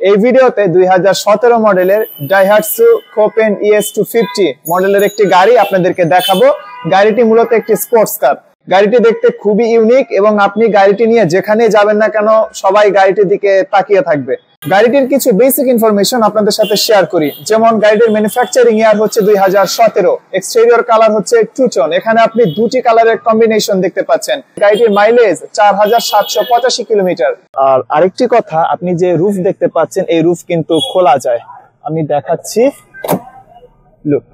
এই ভিডিওতে 2017 মডেলের ডাইহাটসু কোপেন ES250 মডেলের একটি গাড়ি আপনাদেরকে দেখাবো। গাড়িটি মূলত একটি স্পোর্টস কার। গাড়িটি দেখতে খুবই ইউনিক এবং আপনি গাড়িটি নিয়ে যেখানে যাবেন না কেন সবাই গাড়িটির দিকে তাকিয়ে থাকবে। গাড়িটির কিছু বেসিক ইনফরমেশন আপনাদের সাথে শেয়ার করি। যেমন গাড়িটির ম্যানুফ্যাকচারিং ইয়ার হচ্ছে 2017, এক্সটেরিয়র কালার হচ্ছে টু টোন। এখানে আপনি দুটি কালারের কম্বিনেশন দেখতে পাচ্ছেন। গাড়িটির মাইলেজ 4785 কিলোমিটার। আর আরেকটি কথা, আপনি যে রুফ দেখতে পাচ্ছেন এই রুফ কিন্তু খোলা যায়। আমি দেখাচ্ছি, লুক।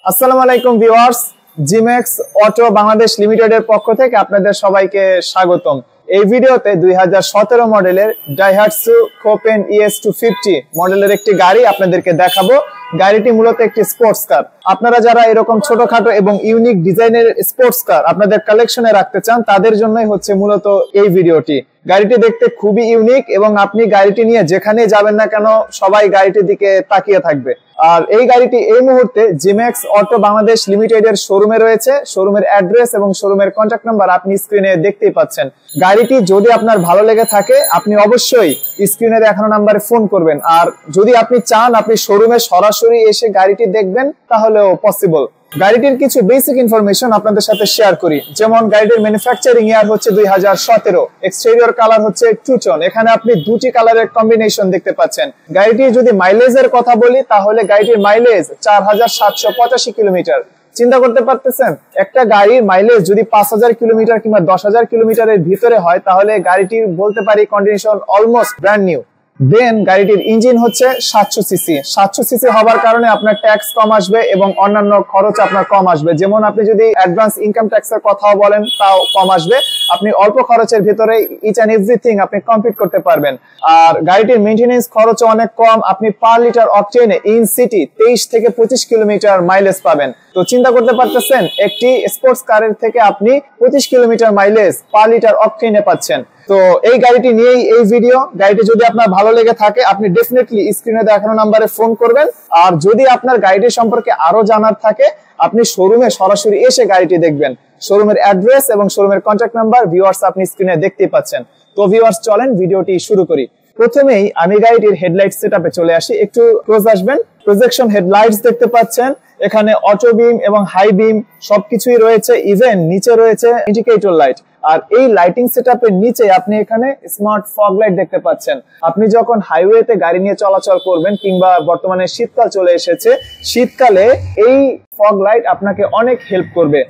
আসসালামু আলাইকুম ভিউয়ার্স, জিমেক্স অটো বাংলাদেশ লিমিটেডের পক্ষ থেকে আপনাদের সবাইকে স্বাগতম। এই ভিডিওতে 2017 মডেলের ডাইহাটসু কোপেন ES250 মডেলের একটি গাড়ি আপনাদেরকে দেখাবো। গাড়িটি মূলত একটি স্পোর্টস কার। আপনারা যারা এরকম ছোটখাটো এবং ইউনিক ডিজাইনের স্পোর্টস কার আপনাদের কালেকশনে রাখতে চান তাদের জন্যই হচ্ছে মূলত এই ভিডিওটি। গাড়িটি দেখতে খুবই ইউনিক এবং আপনি গাড়িটি নিয়ে যেখানে যাবেন না কেন সবাই গাড়িটির দিকে তাকিয়ে থাকবে। আর এই গাড়িটি এই মুহূর্তে জিমেক্স অটো বাংলাদেশ লিমিটেডের শোরুমে রয়েছে। শোরুমের অ্যাড্রেস এবং শোরুমের কন্ট্যাক্ট নাম্বার আপনি স্ক্রিনে দেখতেই পাচ্ছেন। গাড়িটি যদি আপনার ভালো লেগে থাকে আপনি অবশ্যই স্ক্রিনে দেখানো নাম্বারে ফোন করবেন। আর যদি আপনি চান আপনি শোরুমে সরাসরি এসে গাড়িটি দেখবেন তাহলেও পসিবল। গাড়িটির কিছু বেসিক ইনফরমেশন আপনাদের সাথে শেয়ার করি। যেমন গাড়িটির ম্যানুফ্যাকচারিং ইয়ার হচ্ছে 2017, এক্সটেরিয়র কালার হচ্ছে টু টোন। এখানে আপনি দুটি কালারের কম্বিনেশন দেখতে পাচ্ছেন। গাড়িটির যদি মাইলেজের কথা বলি তাহলে গাড়িটির মাইলেজ 4785 কিলোমিটার। চিন্তা করতে পারতেছেন, একটা গাড়ির মাইলেজ যদি 5000 কিলোমিটার কিংবা 10000 কিলোমিটারের ভিতরে হয় তাহলে গাড়িটির বলতে পারি কন্ডিশন অলমোস্ট ব্র্যান্ড নিউ। দেন গাড়িটির ইঞ্জিন হচ্ছে 700 সিসি। 700 সিসি হওয়ার কারণে আপনার ট্যাক্স কম আসবে এবং অন্যান্য খরচ আপনার কম আসবে। যেমন আপনি যদি অ্যাডভান্স ইনকাম ট্যাক্সের কথাও বলেন তাও কম আসবে। আপনি অল্প খরচের ভিতরে ইচ এন্ড এভরিথিং আপনি কমপ্লিট করতে পারবেন। আর গাড়িটির মেইনটেনেন্স খরচ অনেক কম। আপনি পার লিটার অকটেনে ইন সিটি 23 থেকে 25 কিলোমিটার মাইলেজ পাবেন। তো চিন্তা করতে পারতেছেন, একটি স্পোর্টস কারের থেকে আপনি 25 কিলোমিটার মাইলেজ পার লিটার অকটেনে পাচ্ছেন। তো এই গাড়িটি নিয়েই এই ভিডিও। গাড়িটি যদি আপনার ভালো লেগে থাকে আপনি ডেফিনেটলি স্ক্রিনে দেখানো নাম্বারে ফোন করবেন। আর যদি আপনার গাড়িটি সম্পর্কে আরো জানার থাকে আপনি শোরুমে সরাসরি এসে গাড়িটি দেখবেন। শোরুমের অ্যাড্রেস এবং শোরুমের কন্ট্যাক্ট নাম্বার ভিউয়ার্স আপনি স্ক্রিনে দেখতেই পাচ্ছেন। তো ভিউয়ার্স চলেন ভিডিওটি শুরু করি। প্রথমেই আমি গাড়িটির হেডলাইট সেটআপে চলে আসি। একটু ক্লোজ আসবেন। প্রজেকশন হেডলাইটস দেখতে পাচ্ছেন। এখানে অটো বিম এবং হাই বিম সবকিছুই রয়েছে। ইভেন নিচে রয়েছে ইন্ডিকেটর লাইট। আর এই লাইটিং সেটআপের নিচে আপনি এখানে স্মার্ট ফগ লাইট দেখতে পাচ্ছেন। আপনি যখন হাইওয়েতে গাড়ি নিয়ে চলাচল করবেন কিংবা বর্তমানে শীতকাল চলে এসেছে, শীতকালে এই ফগ লাইট আপনাকে অনেক হেল্প করবে।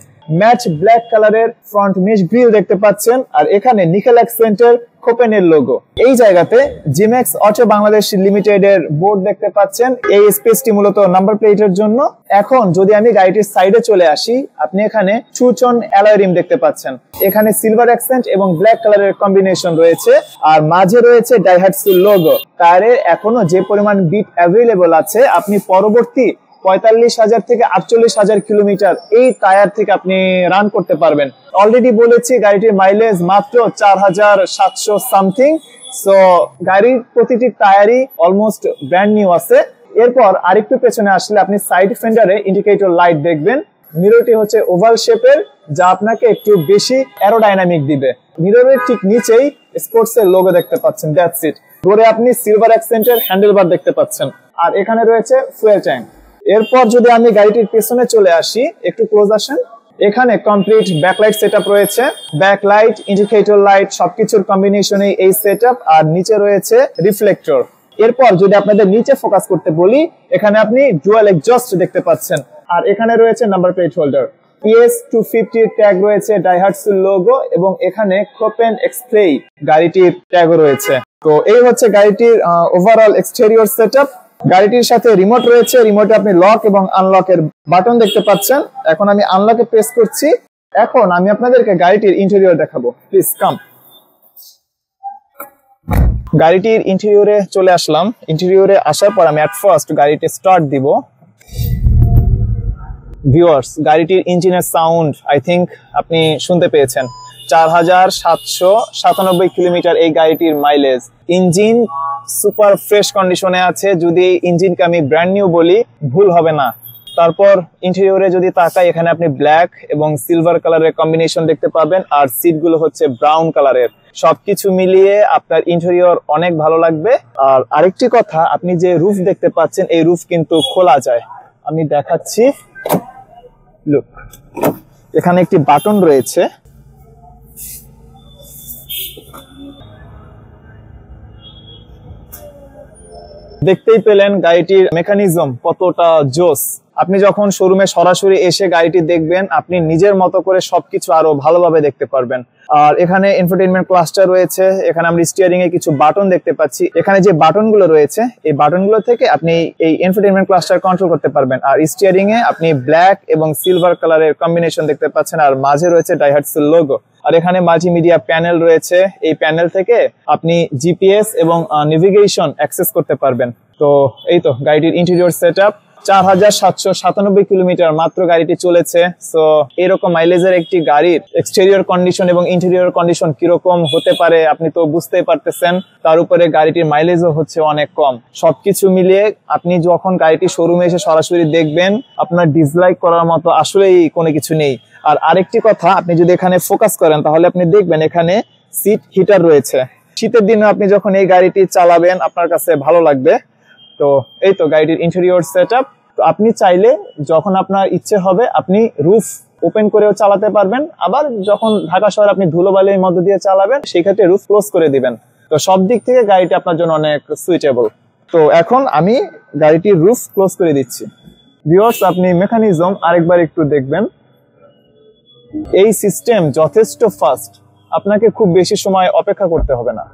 ম্যাচ ব্ল্যাক কালারের ফ্রন্ট মেশ গ্রিল দেখতে পাচ্ছেন। আর এখানে নিকেল অ্যাকসেন্টের কোপেনের লোগো। এই জায়গাতে জিমেক্স অটো বাংলাদেশ লিমিটেডের বোর্ড দেখতে পাচ্ছেন। এই স্পেসটি মূলত নাম্বার প্লেটের জন্য। এখন যদি আমি গাড়িটির সাইডে চলে আসি, আপনি এখানে টু টোন অ্যালয় রিম দেখতে পাচ্ছেন। এখানে সিলভার অ্যাকসেন্ট এবং ব্ল্যাক কালারের কম্বিনেশন রয়েছে। আর মাঝে রয়েছে ডাইহাটসু লোগো। টায়ারের এখনো যে পরিমাণ বিট অ্যাভেলেবল আছে আপনি পরবর্তী 45,000 থেকে 48,000 কিলোমিটার এই টায়ার থেকে আপনি রান করতে পারবেন। অলরেডি বলেছি গাড়িটির মাইলেজ মাত্র 4700 সামথিং। সো গাড়ির প্রতিটি টায়ারই অলমোস্ট ব্র্যান্ড নিউ আছে। এরপর আরেকটু পেছনে আসলে আপনি সাইড ফেন্ডারে ইন্ডিকেটর লাইট দেখবেন। মিররটি হচ্ছে ওভাল শেপের, যা আপনাকে একটু বেশি অ্যারোডাইনামিক দিবে। মিররের ঠিক নিচেই স্পোর্টস এর লোগো দেখতে পাচ্ছেন। That's it. ডোরে আপনি সিলভার অ্যাকসেন্টের হ্যান্ডেলবার দেখতে পাচ্ছেন। আর এখানে রয়েছে ফুয়েল ট্যাঙ্ক। এরপর যদি আমি গাড়িটির পেছনে চলে আসি, একটু ক্লোজ আসেন। এখানে কমপ্লিট ব্যাকলাইট সেটআপ রয়েছে। ব্যাকলাইট, ইন্ডিকেটর লাইট সবকিছুর কম্বিনেশনে এই সেটআপ। আর নিচে রয়েছে রিফ্লেক্টর। এরপর যদি আপনাদের নিচে ফোকাস করতে বলি, এখানে আপনি ডুয়াল এক্সজস্ট দেখতে পাচ্ছেন। আর এখানে রয়েছে number plate holder. ES250 tag রয়েছে, ডাইহাটসু লোগো এবং এখানে কোপেন এক্সপ্লেই গাড়িটির ট্যাগও রয়েছে। তো এই হচ্ছে গাড়িটির ওভারঅল এক্সটেরিয়র সেটআপ। গাড়িটির সাথে রিমোট রয়েছে। রিমোটে আপনি লক এবং আনলকের বাটন দেখতে পাচ্ছেন। এখন আমি আনলকে প্রেস করছি। এখন আমি আপনাদেরকে গাড়িটির ইন্টেরিয়র দেখাবো। Please come. গাড়িটির ইন্টেরিয়রে চলে আসলাম। ইন্টেরিয়রে আসার পর আমি ফার্স্ট গাড়িটি স্টার্ট দিব। ভিউয়ার্স, গাড়িটির ইঞ্জিনের সাউন্ড আই থিঙ্ক আপনি শুনতে পেয়েছেন। 4797 কিলোমিটার এই গাড়িটির মাইলেজ। ইঞ্জিন সুপার ফ্রেশ কন্ডিশনে আছে। যদি ইঞ্জিনকে আমি ব্র্যান্ড নিউ বলি ভুল হবে না। তারপর ইন্টেরিয়রে যদি তাকাই, এখানে আপনি ব্ল্যাক এবং সিলভার কালারের কম্বিনেশন দেখতে পাবেন, আর সিট গুলো হচ্ছে ব্রাউন কালারের। সবকিছু মিলিয়ে আপনার ইন্টেরিয়র অনেক ভালো লাগবে। আর আরেকটি কথা, আপনি যে রুফ দেখতে পাচ্ছেন, এই রুফ কিন্তু খোলা যায়। আমি দেখাচ্ছি, লুক, এখানে একটি বাটন রয়েছে। দেখতেই পেলেন গাড়িটির মেকানিজম কতটা জোস। আপনি যখন শোরুমে সরাসরি এসে গাড়িটি দেখবেন, আপনি নিজের মতো করে সবকিছু আরো ভালোভাবে দেখতে পারবেন। আর এখানে ইনফোটেইনমেন্ট ক্লাস্টার রয়েছে। এখানে আমরা স্টিয়ারিং এ কিছু বাটন দেখতে পাচ্ছি। এখানে যে বাটন গুলো রয়েছে, এই বাটন গুলো থেকে আপনি এই ইনফোটেইনমেন্ট ক্লাস্টার কন্ট্রোল করতে পারবেন। আর স্টিয়ারিং এ আপনি ব্ল্যাক এবং সিলভার কালারের কম্বিনেশন দেখতে পাচ্ছেন, আর মাঝে রয়েছে ডাইহাটসুর লোগো। আর এখানে মাল্টিমিডিয়া প্যানেল রয়েছে। এই প্যানেল থেকে আপনি জিপিএস এবং নেভিগেশন অ্যাক্সেস করতে পারবেন। তো এই তো গাড়িটির ইন্টেরিয়র সেটআপ। 4797 কিলোমিটার মাত্র গাড়িটি চলেছে। সো এরকম মাইলেজের একটি গাড়ির এক্সটেরিয়র কন্ডিশন এবং ইন্টেরিয়র কন্ডিশন কিরকম হতে পারে আপনি তো বুঝতেই পারতেছেন। তার উপরে গাড়িটির মাইলেজও হচ্ছে অনেক কম। সবকিছু মিলিয়ে আপনি যখন গাড়িটি শোরুমে এসে সরাসরি দেখবেন, আপনার ডিসলাইক করার মতো আসলেই কোনো কিছু নেই। আর আরেকটি কথা, আপনি যদি এখানে ফোকাস করেন তাহলে আপনি দেখবেন এখানে সিট হিটার রয়েছে। শীতের দিনে আপনি যখন এই গাড়িটি চালাবেন আপনার কাছে ভালো লাগবে। তো এই তো গাড়িটির ইন্টেরিয়র সেটআপ। তো আপনি চাইলে যখন আপনার ইচ্ছে হবে আপনি রুফ ওপেন করেও চালাতে পারবেন, আবার যখন ঢাকা শহরে আপনি ধুলোবালির মধ্য দিয়ে চালাবেন সেই ক্ষেত্রে রুফ ক্লোজ করে দিবেন। তো সব দিক থেকে গাড়িটি আপনার জন্য অনেক সুইটেবল। তো এখন আমি গাড়িটির রুফ ক্লোজ করে দিচ্ছি। ভিউয়ার্স, আপনি মেকানিজম আরেকবার একটু দেখবেন। এই সিস্টেম যথেষ্ট ফাস্ট, আপনাকে খুব বেশি সময় অপেক্ষা করতে হবে না।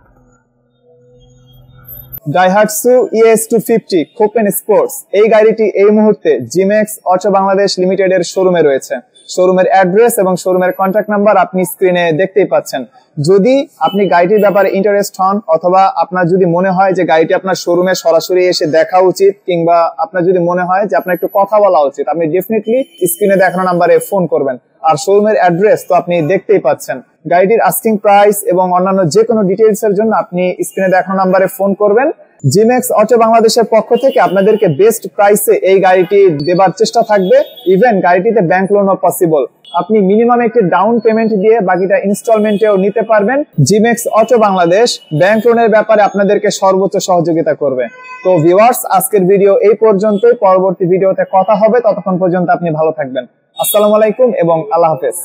ডাইহাটসু ES250 কোপেন স্পোর্টস, এই গাড়িটি এই মুহূর্তে জিমেক্স অটো বাংলাদেশ লিমিটেডের শোরুমে রয়েছে। শোরুমের অ্যাড্রেস এবং শোরুমের কন্ট্যাক্ট নাম্বার আপনি স্ক্রিনে দেখতেই পাচ্ছেন। যদি আপনি গাড়িটির ব্যাপারে ইন্টারেস্ট হন, অথবা আপনার যদি মনে হয় যে গাড়িটি আপনার শোরুমে সরাসরি এসে দেখা উচিত, কিংবা আপনার যদি মনে হয় যে আপনার একটু কথা বলা উচিত, আপনি ডেফিনেটলি স্ক্রিনে দেখানো নাম্বারে ফোন করবেন। আর শোরুমের অ্যাড্রেস তো আপনি দেখতেই পাচ্ছেন। গাড়িটির আস্কিং প্রাইস এবং অন্যান্য যে কোনো ডিটেইলস এর জন্য আপনি স্ক্রিনে দেখানো নাম্বারে ফোন করবেন। জিমেক্স অটো বাংলাদেশের পক্ষ থেকে আপনাদেরকে বেস্ট প্রাইসে এই গাড়িটি দেবার চেষ্টা থাকবে। ইভেন গাড়িটিতে ব্যাংক লোনও পসিবল। আপনি মিনিমাম একটি ডাউন পেমেন্ট দিয়ে বাকিটা ইনস্টলমেন্টেও নিতে পারবেন। জিমেক্স অটো বাংলাদেশ ব্যাংক লোনের ব্যাপারে আপনাদেরকে সর্বোচ্চ সহযোগিতা করবে। তো ভিউয়ার্স, আজকের ভিডিও এই পর্যন্তই। পরবর্তী ভিডিওতে কথা হবে, ততক্ষণ পর্যন্ত আপনি ভালো থাকবেন। আসসালামু আলাইকুম এবং আল্লাহ হাফেজ।